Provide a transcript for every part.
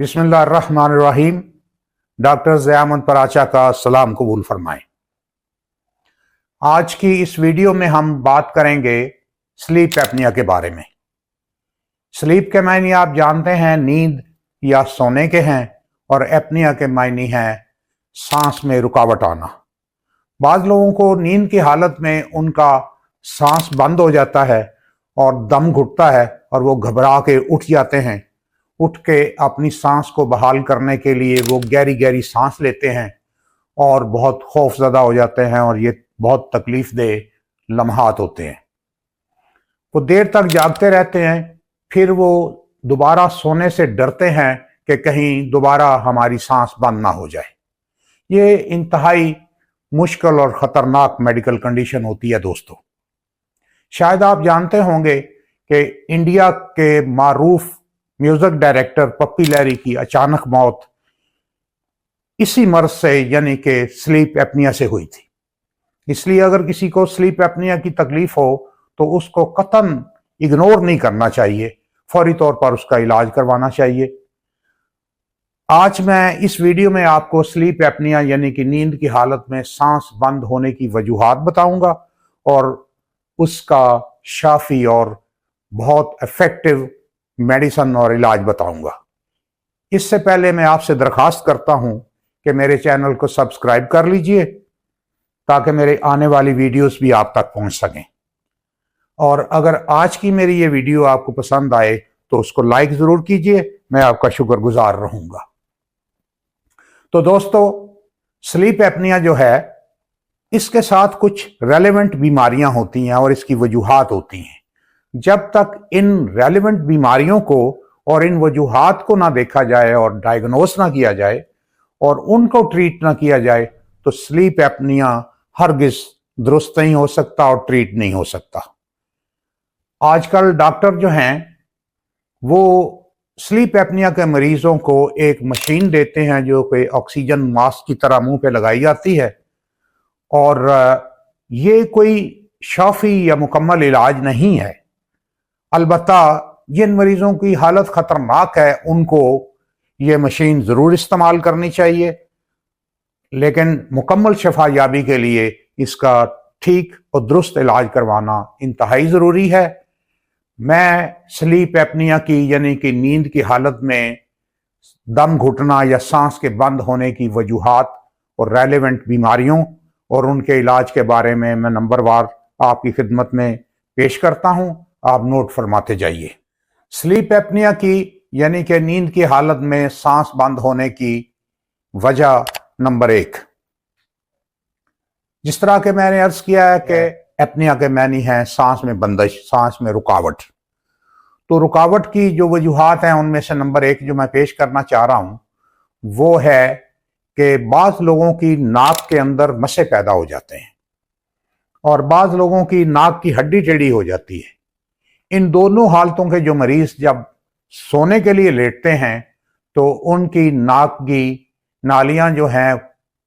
बिस्मिल्लाहिर्रहमानिर्रहीम। डॉक्टर ज़ियामत पराचा का सलाम कबूल फरमाएं। आज की इस वीडियो में हम बात करेंगे स्लीप एपनिया के बारे में। स्लीप के मायने आप जानते हैं नींद या सोने के हैं, और एपनिया के मायने हैं सांस में रुकावट आना। बाज़ लोगों को नींद की हालत में उनका सांस बंद हो जाता है और दम घुटता है और वो घबरा के उठ जाते हैं। उठ के अपनी सांस को बहाल करने के लिए वो गहरी गहरी सांस लेते हैं और बहुत खौफजदा हो जाते हैं, और ये बहुत तकलीफ दे लम्हात होते हैं। वो देर तक जागते रहते हैं, फिर वो दोबारा सोने से डरते हैं कि कहीं दोबारा हमारी सांस बंद ना हो जाए। ये इंतहाई मुश्किल और ख़तरनाक मेडिकल कंडीशन होती है दोस्तों। शायद आप जानते होंगे कि इंडिया के मारूफ म्यूजिक डायरेक्टर पप्पी लहरी की अचानक मौत इसी मर्ज से यानी कि स्लीप एपनिया से हुई थी। इसलिए अगर किसी को स्लीप एपनिया की तकलीफ हो तो उसको कतन इग्नोर नहीं करना चाहिए, फौरी तौर पर उसका इलाज करवाना चाहिए। आज मैं इस वीडियो में आपको स्लीप एपनिया यानी कि नींद की हालत में सांस बंद होने की वजूहात बताऊंगा और उसका शाफी और बहुत इफेक्टिव मेडिसिन और इलाज बताऊंगा। इससे पहले मैं आपसे दरखास्त करता हूं कि मेरे चैनल को सब्सक्राइब कर लीजिए ताकि मेरे आने वाली वीडियोस भी आप तक पहुंच सकें। और अगर आज की मेरी ये वीडियो आपको पसंद आए तो उसको लाइक ज़रूर कीजिए, मैं आपका शुक्रगुजार रहूंगा। तो दोस्तों, स्लीप एपनिया जो है, इसके साथ कुछ रेलेवेंट बीमारियां होती हैं और इसकी वजूहात होती हैं। जब तक इन रेलेवेंट बीमारियों को और इन वजूहात को ना देखा जाए और डायग्नोस ना किया जाए और उनको ट्रीट ना किया जाए तो स्लीप एपनिया हरगिज दुरुस्त नहीं हो सकता और ट्रीट नहीं हो सकता। आजकल डॉक्टर जो हैं वो स्लीप एपनिया के मरीजों को एक मशीन देते हैं जो कि ऑक्सीजन मास्क की तरह मुंह पे लगाई जाती है, और ये कोई शाफी या मुकम्मल इलाज नहीं है। अलबत्ता जिन मरीजों की हालत खतरनाक है उनको ये मशीन ज़रूर इस्तेमाल करनी चाहिए, लेकिन मुकम्मल शफा याबी के लिए इसका ठीक और दुरुस्त इलाज करवाना इंतहाई ज़रूरी है। मैं स्लीप एपनिया की यानी कि नींद की हालत में दम घुटना या सांस के बंद होने की वजूहात और रेलेवेंट बीमारियों और उनके इलाज के बारे में मैं नंबरवार आपकी खिदमत में पेश करता हूं, आप नोट फरमाते जाइए। स्लीप एपनिया की यानी कि नींद की हालत में सांस बंद होने की वजह नंबर 1, जिस तरह के मैंने अर्ज किया है कि एपनिया के मानी है सांस में बंदिश, सांस में रुकावट। तो रुकावट की जो वजूहात हैं उनमें से नंबर 1 जो मैं पेश करना चाह रहा हूं वो है कि बाज़ लोगों की नाक के अंदर मसे पैदा हो जाते हैं और बाज़ लोगों की नाक की हड्डी टेढ़ी हो जाती है। इन दोनों हालतों के जो मरीज जब सोने के लिए लेटते हैं तो उनकी नाक की नालियां जो हैं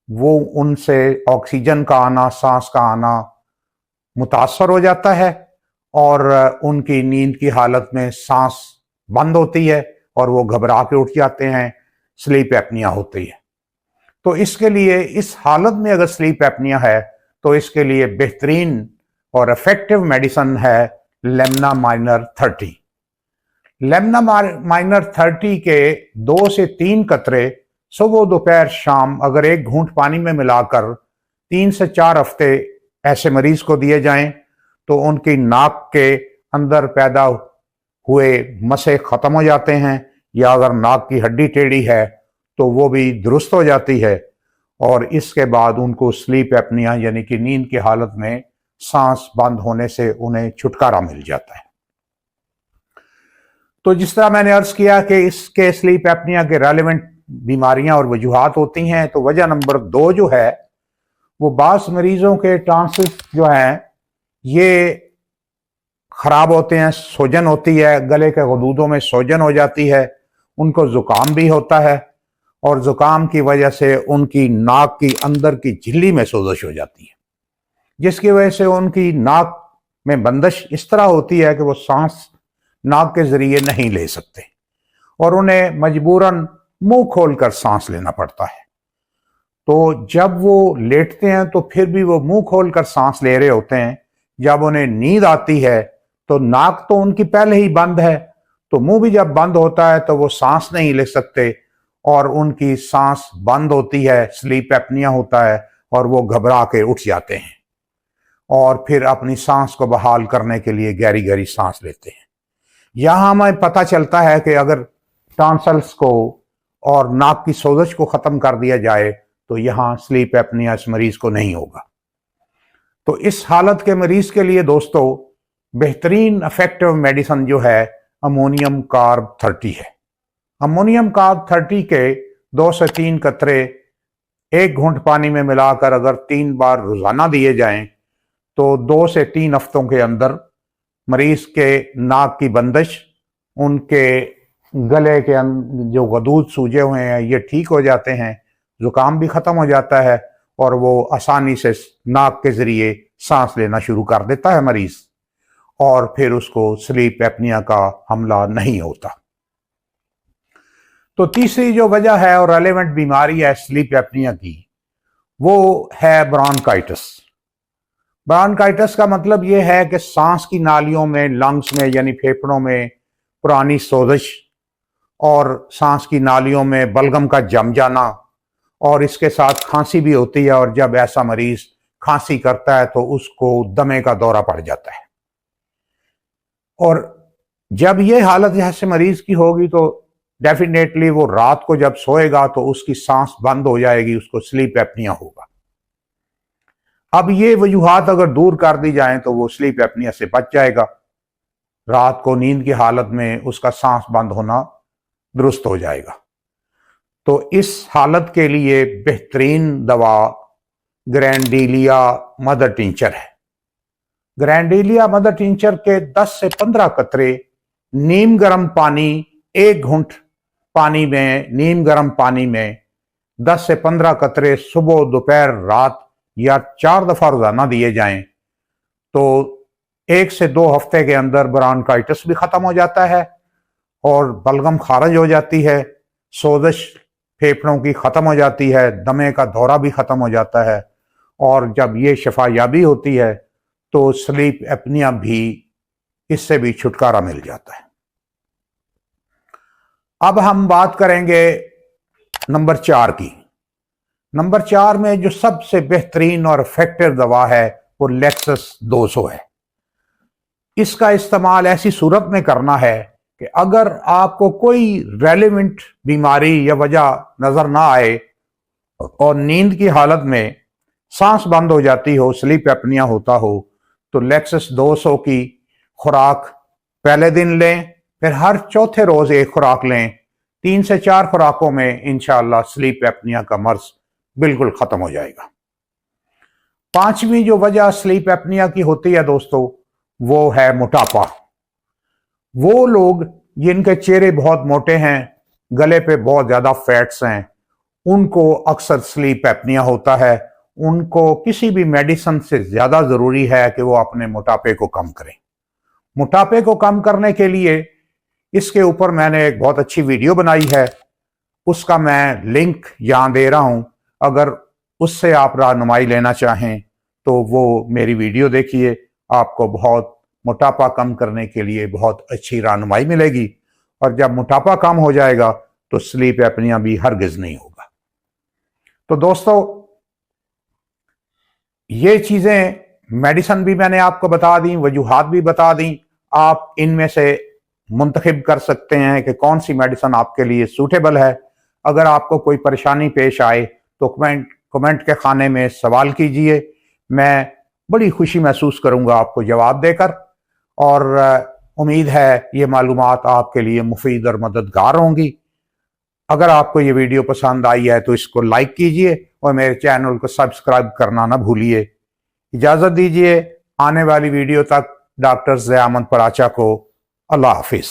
वो उनसे ऑक्सीजन का आना, सांस का आना मुतासर हो जाता है और उनकी नींद की हालत में सांस बंद होती है और वो घबरा के उठ जाते हैं, स्लीप एपनिया होती है। तो इसके लिए इस हालत में अगर स्लीप एपनिया है तो इसके लिए बेहतरीन और इफेक्टिव मेडिसिन है लेमना माइनर 30। लेमना माइनर 30 के 2 से 3 कतरे सुबह दोपहर शाम अगर एक घूंट पानी में मिलाकर 3 से 4 हफ्ते ऐसे मरीज को दिए जाएं तो उनकी नाक के अंदर पैदा हुए मसे खत्म हो जाते हैं, या अगर नाक की हड्डी टेढ़ी है तो वो भी दुरुस्त हो जाती है, और इसके बाद उनको स्लीप एपनिया यानी कि नींद की हालत में सांस बंद होने से उन्हें छुटकारा मिल जाता है। तो जिस तरह मैंने अर्ज किया कि इसके स्लीप एपनिया के रेलेवेंट बीमारियां और वजूहात होती हैं, तो वजह नंबर 2 जो है वो बास मरीजों के टॉन्सिल्स जो हैं ये खराब होते हैं, सूजन होती है, गले के गदूदों में सूजन हो जाती है, उनको जुकाम भी होता है और जुकाम की वजह से उनकी नाक की अंदर की झिल्ली में सोजश हो जाती है, जिसकी वजह से उनकी नाक में बंदिश इस तरह होती है कि वो सांस नाक के जरिए नहीं ले सकते और उन्हें मजबूरन मुंह खोलकर सांस लेना पड़ता है। तो जब वो लेटते हैं तो फिर भी वो मुंह खोलकर सांस ले रहे होते हैं। जब उन्हें नींद आती है तो नाक तो उनकी पहले ही बंद है, तो मुंह भी जब बंद होता है तो वो सांस नहीं ले सकते और उनकी सांस बंद होती है, स्लीप एपनिया होता है और वो घबरा के उठ जाते हैं और फिर अपनी सांस को बहाल करने के लिए गहरी गहरी सांस लेते हैं। यहां हमें पता चलता है कि अगर टॉन्सिल्स को और नाक की सोजश को खत्म कर दिया जाए तो यहां स्लीप एपनिया इस मरीज को नहीं होगा। तो इस हालत के मरीज के लिए दोस्तों बेहतरीन इफेक्टिव मेडिसिन जो है अमोनियम कार्ब 30 है। अमोनियम कार्ब 30 के 2 से 3 कतरे 1 घूंट पानी में मिलाकर अगर 3 बार रोजाना दिए जाएं तो 2 से 3 हफ्तों के अंदर मरीज के नाक की बंदिश, उनके गले के जो गदूद सूजे हुए हैं ये ठीक हो जाते हैं, जुकाम भी खत्म हो जाता है और वो आसानी से नाक के जरिए सांस लेना शुरू कर देता है मरीज, और फिर उसको स्लीप एपनिया का हमला नहीं होता। तो तीसरी जो वजह है और रेलेवेंट बीमारी है स्लीप एपनिया की, वो है ब्रोंकाइटिस। ब्रोंकाइटिस का मतलब ये है कि सांस की नालियों में, लंग्स में यानी फेफड़ों में पुरानी सोजिश और सांस की नालियों में बलगम का जम जाना, और इसके साथ खांसी भी होती है, और जब ऐसा मरीज खांसी करता है तो उसको दमे का दौरा पड़ जाता है। और जब ये हालत ऐसे मरीज की होगी तो डेफिनेटली वो रात को जब सोएगा तो उसकी सांस बंद हो जाएगी, उसको स्लीप एपनिया होगा। अब ये वजूहात अगर दूर कर दी जाएं तो वो स्लीप एपनिया से बच जाएगा। रात को नींद की हालत में उसका सांस बंद होना दुरुस्त हो जाएगा। तो इस हालत के लिए बेहतरीन दवा ग्रैंडेलिया मदर टिंचर है। ग्रैंडेलिया मदर टिंचर के 10 से 15 कतरे नीम गर्म पानी, 1 घूंट पानी में, नीम गर्म पानी में 10 से 15 कतरे सुबह, दोपहर, रात या 4 दफा रोजाना दिए जाएं तो 1 से 2 हफ्ते के अंदर ब्रोंकाइटिस भी खत्म हो जाता है और बलगम खारिज हो जाती है, सोजिश फेफड़ों की खत्म हो जाती है, दमे का दौरा भी खत्म हो जाता है, और जब ये शफायाबी होती है तो स्लीप एपनिया भी, इससे भी छुटकारा मिल जाता है। अब हम बात करेंगे नंबर 4 की। नंबर 4 में जो सबसे बेहतरीन और इफेक्टिव दवा है वो लेक्सस 200 है। इसका इस्तेमाल ऐसी सूरत में करना है कि अगर आपको कोई रेलेवेंट बीमारी या वजह नजर ना आए और नींद की हालत में सांस बंद हो जाती हो, स्लीप एपनिया होता हो, तो लेक्सस 200 की खुराक पहले दिन लें, फिर हर चौथे रोज 1 खुराक लें। 3 से 4 खुराकों में इंशाअल्लाह स्लीप एपनिया का मर्ज बिल्कुल खत्म हो जाएगा। 5वीं जो वजह स्लीप एपनिया की होती है दोस्तों, वो है मोटापा। वो लोग जिनके चेहरे बहुत मोटे हैं, गले पे बहुत ज्यादा फैट्स हैं, उनको अक्सर स्लीप एपनिया होता है। उनको किसी भी मेडिसिन से ज्यादा जरूरी है कि वो अपने मोटापे को कम करें। मोटापे को कम करने के लिए इसके ऊपर मैंने एक बहुत अच्छी वीडियो बनाई है, उसका मैं लिंक यहां दे रहा हूं। अगर उससे आप रहनुमाई लेना चाहें तो वो मेरी वीडियो देखिए, आपको बहुत मोटापा कम करने के लिए बहुत अच्छी रहनुमाई मिलेगी, और जब मोटापा कम हो जाएगा तो स्लीप एपनिया भी हरगिज नहीं होगा। तो दोस्तों ये चीजें, मेडिसिन भी मैंने आपको बता दी, वजूहात भी बता दी। आप इनमें से मुंतखब कर सकते हैं कि कौन सी मेडिसिन आपके लिए सूटेबल है। अगर आपको कोई परेशानी पेश आए तो कमेंट के खाने में सवाल कीजिए, मैं बड़ी खुशी महसूस करूंगा आपको जवाब देकर, और उम्मीद है ये मालूमात आपके लिए मुफीद और मददगार होंगी। अगर आपको ये वीडियो पसंद आई है तो इसको लाइक कीजिए और मेरे चैनल को सब्सक्राइब करना ना भूलिए। इजाजत दीजिए, आने वाली वीडियो तक डॉक्टर ज़िया अहमद पराचा को अल्लाह हाफिज।